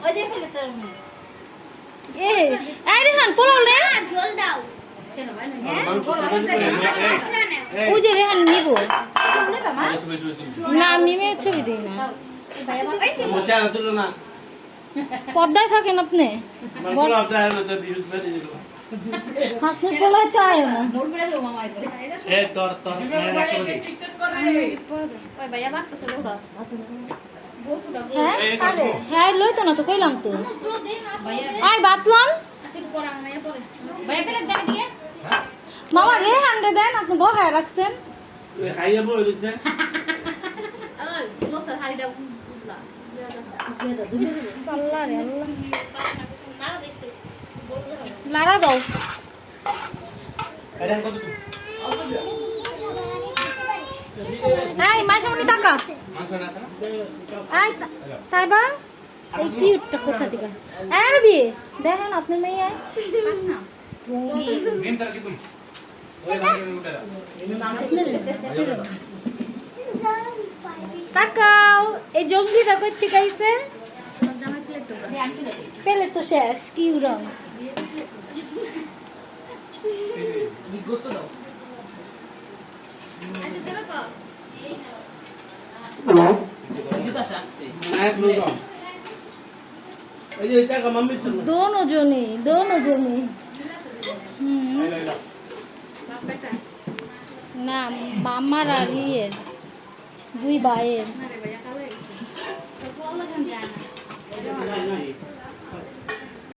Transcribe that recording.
ওই দেখো না তোর এ আরে হান পোলাও লে ঝোল দাও ওই যে রেহান নিব না মিমে ছবি দেই না পদ্মায় থাকেন আপনি আপনি পোলা চায় না হ্যাঁ লইতো না তো কইলাম তো আয় বাতলাম মামা রেহান রে দেন আপনি বহায় রাখছেন আল্লাহ রে আল্লাহ লাড়া দাও এই মাসুমনি টাকা এই তাইবা এই কিউটটা কোথা থেকে আসছে আরবি দেখেন আপনার মেয়ে আয় ঢঙ্গি কাকাও এই জঙ্গলিটা কই থেকে আইছে পেলে তো শেষ কি রং दोनों जने ना मामार আর ইয়ের দুই ভাইয়ের